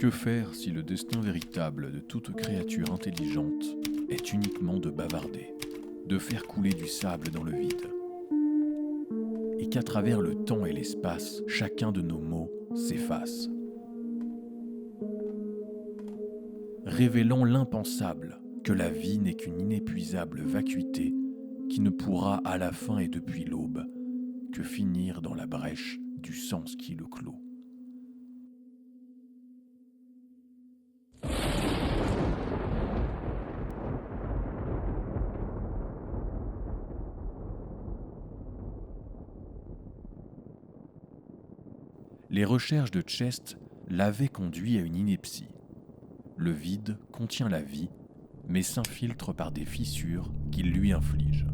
Que faire si le destin véritable de toute créature intelligente est uniquement de bavarder, de faire couler du sable dans le vide, et qu'à travers le temps et l'espace, chacun de nos mots s'efface, révélant l'impensable, que la vie n'est qu'une inépuisable vacuité qui ne pourra à la fin et depuis l'aube que finir dans la brèche du sens qui le clôt. Les recherches de Chest l'avaient conduit à une ineptie. Le vide contient la vie, mais s'infiltre par des fissures qu'il lui inflige,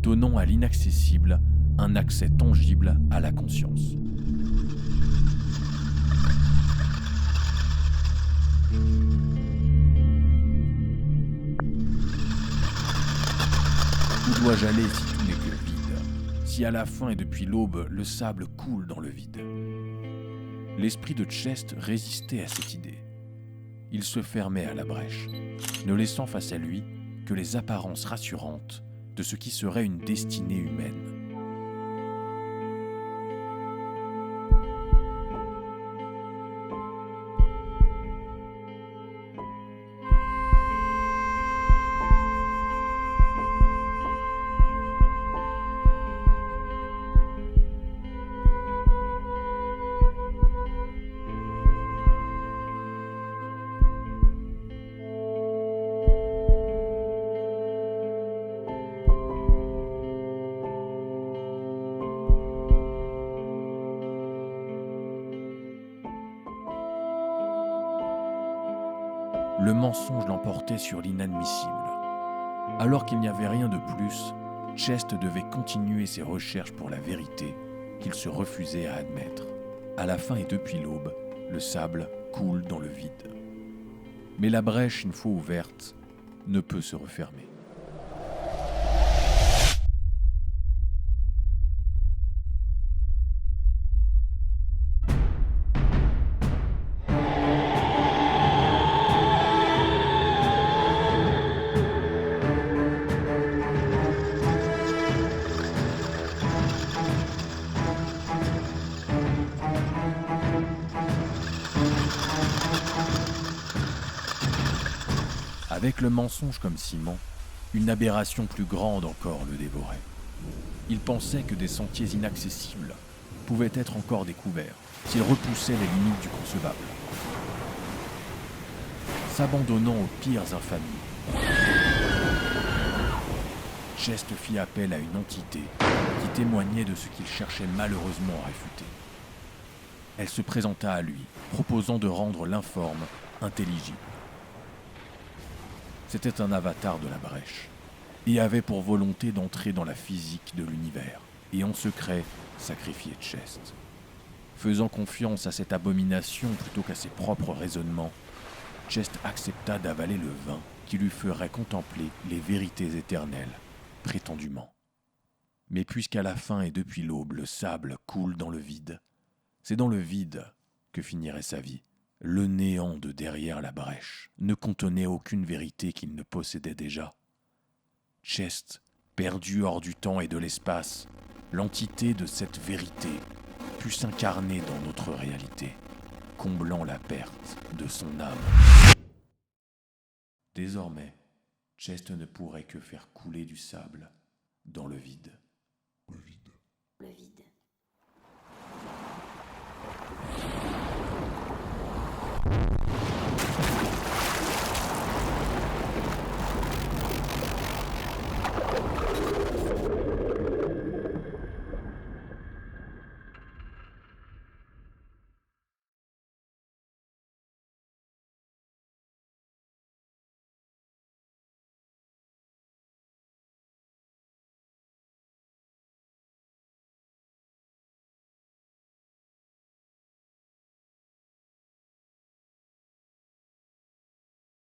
donnant à l'inaccessible un accès tangible à la conscience. Où dois-je aller si tout n'est que vide, si à la fin et depuis l'aube le sable coule dans le vide? L'esprit de Chest résistait à cette idée. Il se fermait à la brèche, ne laissant face à lui que les apparences rassurantes de ce qui serait une destinée humaine. Le mensonge l'emportait sur l'inadmissible. Alors qu'il n'y avait rien de plus, Chest devait continuer ses recherches pour la vérité qu'il se refusait à admettre. À la fin et depuis l'aube, le sable coule dans le vide. Mais la brèche, une fois ouverte, ne peut se refermer. Avec le mensonge comme ciment, une aberration plus grande encore le dévorait. Il pensait que des sentiers inaccessibles pouvaient être encore découverts s'il repoussait les limites du concevable. S'abandonnant aux pires infamies, Chest fit appel à une entité qui témoignait de ce qu'il cherchait malheureusement à réfuter. Elle se présenta à lui, proposant de rendre l'informe intelligible. C'était un avatar de la brèche, et avait pour volonté d'entrer dans la physique de l'univers, et en secret sacrifier Chest. Faisant confiance à cette abomination plutôt qu'à ses propres raisonnements, Chest accepta d'avaler le vin qui lui ferait contempler les vérités éternelles, prétendument. Mais puisqu'à la fin et depuis l'aube le sable coule dans le vide, c'est dans le vide que finirait sa vie. Le néant de derrière la brèche ne contenait aucune vérité qu'il ne possédait déjà. Chest, perdu hors du temps et de l'espace, l'entité de cette vérité put s'incarner dans notre réalité, comblant la perte de son âme. Désormais, Chest ne pourrait que faire couler du sable dans le vide. Le vide.